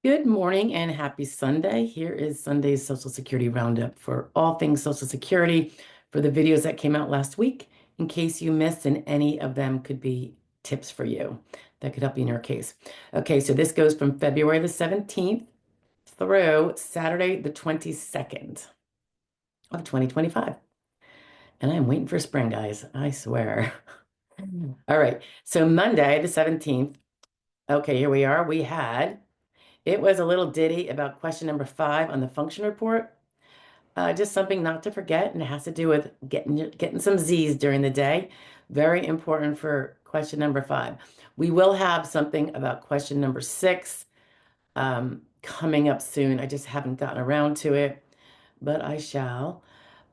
Good morning and happy Sunday. Here is Sunday's Social Security Roundup for all things Social Security for the videos that came out last week, in case you missed, and any of them could be tips for you that could help you in your case. Okay, so this goes from February the 17th through Saturday the 22nd of 2025. And I'm waiting for spring, guys, I swear. All right, so Monday the 17th, okay, here we are. It was a little ditty about question number 5 on the function report. Just something not to forget, and it has to do with getting some Z's during the day. Very important for question number 5. We will have something about question number 6 coming up soon. I just haven't gotten around to it, but I shall.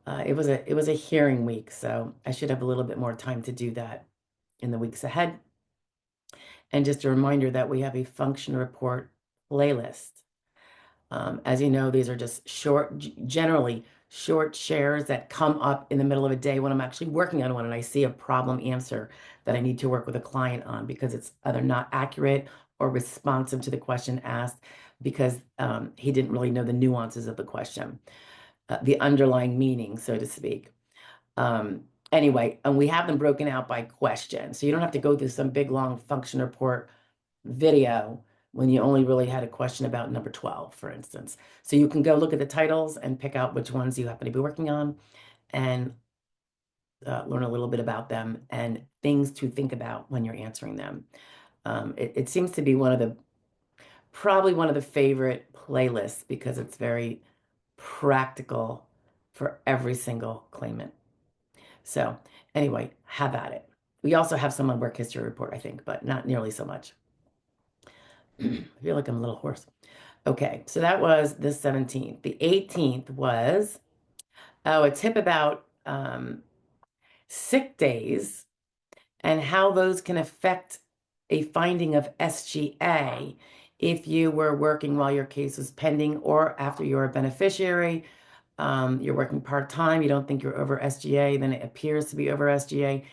It was a hearing week, so I should have a little bit more time to do that in the weeks ahead. And just a reminder that we have a function report playlist. As you know, these are just generally short shares that come up in the middle of a day when I'm actually working on one and I see a problem answer that I need to work with a client on because it's either not accurate or responsive to the question asked because he didn't really know the nuances of the question, the underlying meaning, so to speak. Anyway, and we have them broken out by question. So you don't have to go through some big long function report video when you only really had a question about number 12, for instance. So you can go look at the titles and pick out which ones you happen to be working on and learn a little bit about them and things to think about when you're answering them. It seems to be probably one of the favorite playlists because it's very practical for every single claimant. So anyway, have at it. We also have some on work history report, I think, but not nearly so much. I feel like I'm a little hoarse. Okay, so that was the 17th. The 18th was, a tip about sick days and how those can affect a finding of SGA if you were working while your case was pending or after you're a beneficiary. You're working part-time, you don't think you're over SGA, then it appears to be over SGA.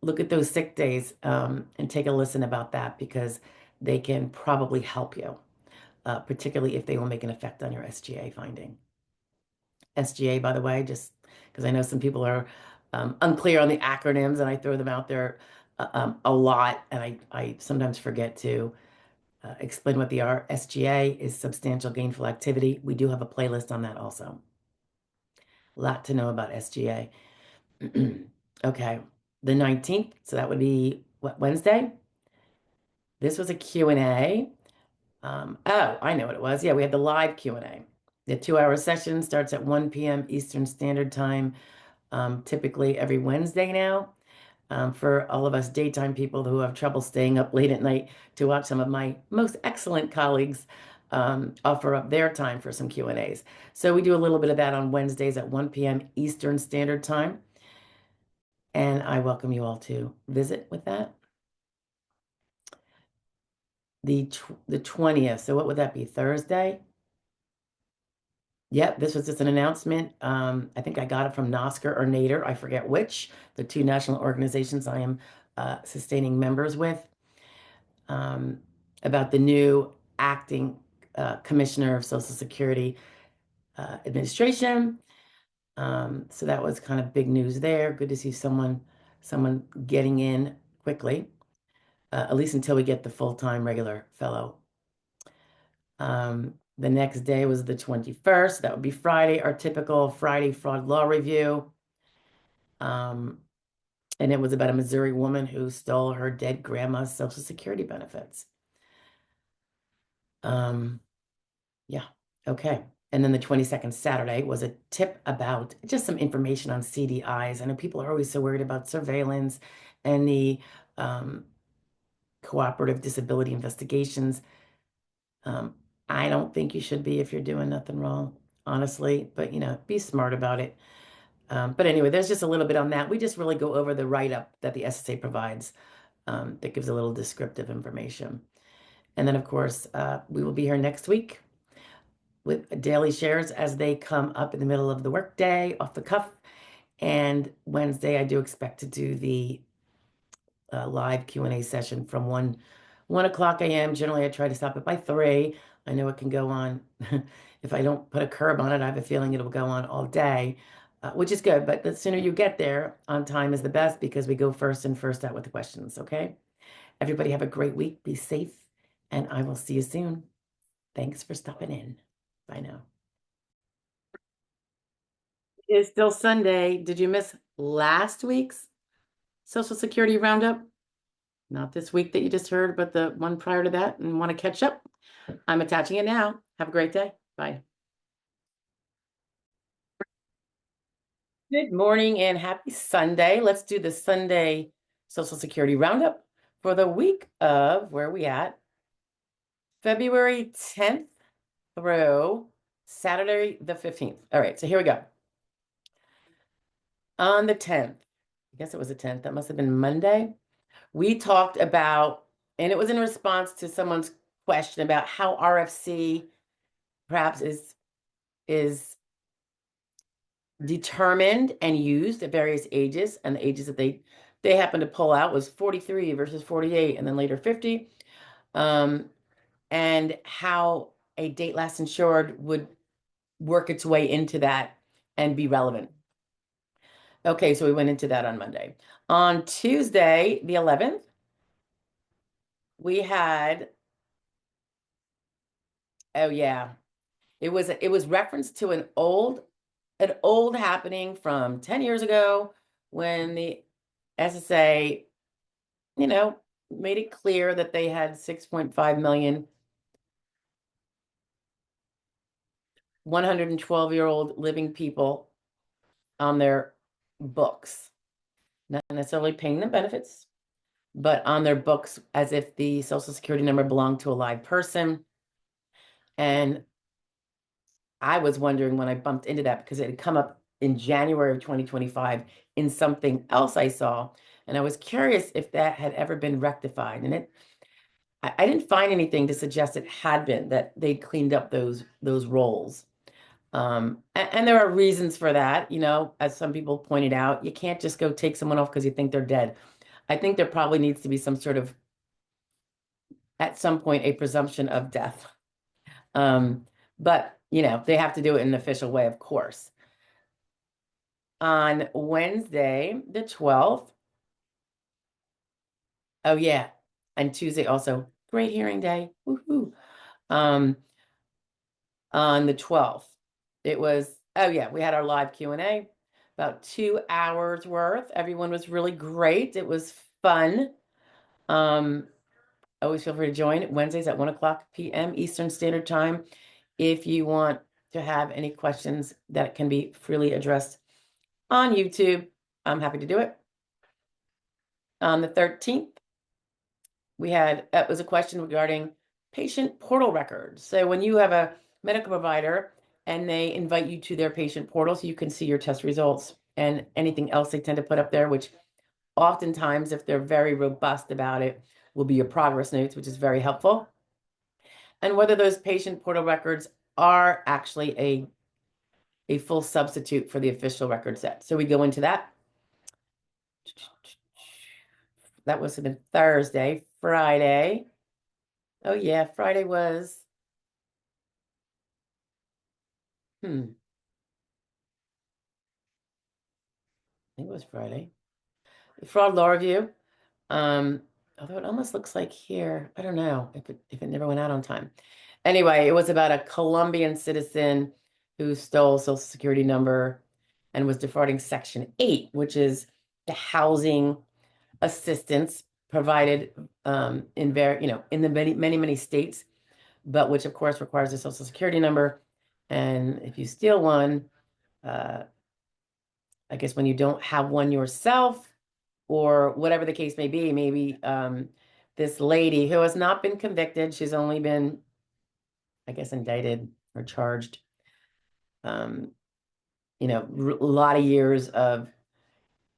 Look at those sick days and take a listen about that because they can probably help you. Particularly if they will make an effect on your SGA finding. SGA, by the way, just because I know some people are unclear on the acronyms and I throw them out there a lot, and I sometimes forget to explain what they are. SGA is substantial gainful activity. We do have a playlist on that also. A lot to know about SGA. Okay, the 19th, so that would be what, Wednesday? This was a Q&A. Oh, I know what it was. Yeah, we had the live Q&A. The 2-hour session starts at 1 p.m. Eastern Standard Time, typically every Wednesday now. For all of us daytime people who have trouble staying up late at night to watch some of my most excellent colleagues offer up their time for some Q&As. So we do a little bit of that on Wednesdays at 1 p.m. Eastern Standard Time. And I welcome you all to visit with that. The 20th, so what would that be, Thursday? Yep, this was just an announcement. I think I got it from NOSCR or NADER, I forget which, the two national organizations I am sustaining members with, about the new acting commissioner of Social Security Administration. So that was kind of big news there. Good to see someone getting in quickly, at least until we get the full-time regular fellow. The next day was the 21st. That would be Friday, our typical Friday fraud law review. And it was about a Missouri woman who stole her dead grandma's Social Security benefits. Yeah, okay. And then the 22nd, Saturday, was a tip about just some information on CDIs. I know people are always so worried about surveillance and the cooperative disability investigations. I don't think you should be if you're doing nothing wrong, honestly, but be smart about it. But anyway, there's just a little bit on that. We just really go over the write-up that the SSA provides that gives a little descriptive information. And then, of course, we will be here next week with daily shares as they come up in the middle of the workday, off the cuff. And Wednesday, I do expect to do the live Q&A session from 1 o'clock a.m. Generally, I try to stop it by 3. I know it can go on. If I don't put a curb on it, I have a feeling it'll go on all day, which is good. But the sooner you get there on time is the best because we go first and first out with the questions. Okay. Everybody have a great week. Be safe, and I will see you soon. Thanks for stopping in. Bye now. It's still Sunday. Did you miss last week's Social Security roundup? Not this week that you just heard, but the one prior to that, and want to catch up? I'm attaching it now. Have a great day. Bye. Good morning and happy Sunday. Let's do the Sunday Social Security roundup for the week of where are we at? February 10th through Saturday the 15th. All right, so here we go. On the 10th, I guess it was the 10th, that must have been Monday. We talked about, and it was in response to someone's question about how RFC perhaps is determined and used at various ages, and the ages that they happened to pull out was 43 versus 48, and then later 50, and how a date last insured would work its way into that and be relevant. Okay, so we went into that on Monday. On Tuesday, the 11th, we had, oh yeah, it was referenced to an old happening from 10 years ago when the SSA, made it clear that they had 6.5 million 112-year-old living people on their books, not necessarily paying them benefits, but on their books as if the Social Security number belonged to a live person. And I was wondering when I bumped into that because it had come up in January of 2025 in something else I saw. And I was curious if that had ever been rectified. And I didn't find anything to suggest it had been, that they'd cleaned up those roles. And there are reasons for that, as some people pointed out. You can't just go take someone off because you think they're dead. I think there probably needs to be some sort of, at some point, a presumption of death. But, they have to do it in an official way, of course. On Wednesday, the 12th, oh yeah, and Tuesday also, great hearing day. Woohoo. On the 12th, it was, oh yeah, we had our live Q&A, about 2 hours worth. Everyone was really great. It was fun. Always feel free to join Wednesdays at 1:00 p.m. Eastern Standard Time if you want to have any questions that can be freely addressed on YouTube. I'm happy to do it. On the 13th, it was a question regarding patient portal records. So when you have a medical provider and they invite you to their patient portal so you can see your test results and anything else they tend to put up there, which oftentimes, if they're very robust about it, will be your progress notes, which is very helpful. And whether those patient portal records are actually a full substitute for the official record set. So we go into that. That was been Thursday. Friday. Oh yeah, Friday was, I think it was Friday. Fraud law review. Although it almost looks like here, I don't know if it never went out on time. Anyway, it was about a Colombian citizen who stole Social Security number and was defrauding Section 8, which is the housing assistance provided in the many states, but which of course requires a Social Security number. And if you steal one, I guess when you don't have one yourself, or whatever the case may be, maybe this lady who has not been convicted, she's only been, I guess, indicted or charged, a lot of years of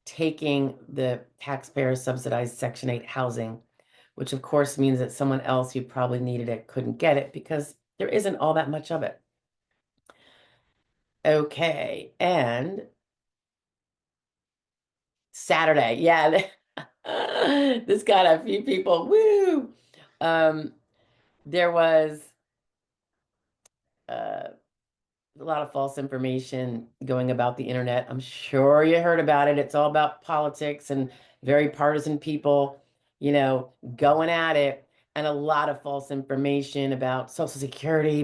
taking the taxpayer subsidized Section 8 housing, which of course means that someone else who probably needed it couldn't get it because there isn't all that much of it. Okay, and Saturday, yeah, this got a few people, woo! There was a lot of false information going about the internet. I'm sure you heard about it. It's all about politics and very partisan people, going at it, and a lot of false information about Social Security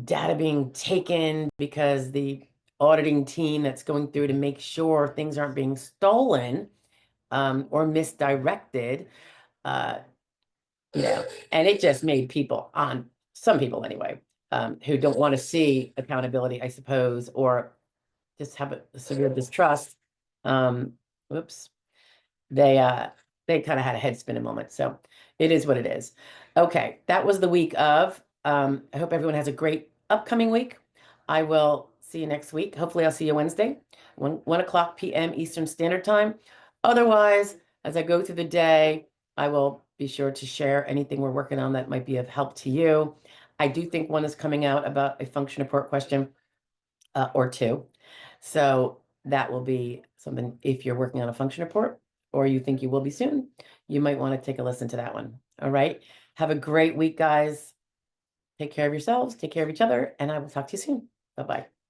data being taken because the auditing team that's going through to make sure things aren't being stolen or misdirected. Uh, and it just made some people anyway, who don't want to see accountability, I suppose, or just have a severe distrust. Whoops, they uh they kind of had a head spinning moment. So it is what it is. Okay, that was the week of. I hope everyone has a great upcoming week. I will see you next week. Hopefully, I'll see you Wednesday, 1 o'clock p.m. Eastern Standard Time. Otherwise, as I go through the day, I will be sure to share anything we're working on that might be of help to you. I do think one is coming out about a function report question or two. So that will be something if you're working on a function report or you think you will be soon, you might want to take a listen to that one. All right. Have a great week, guys. Take care of yourselves, take care of each other, and I will talk to you soon. Bye-bye.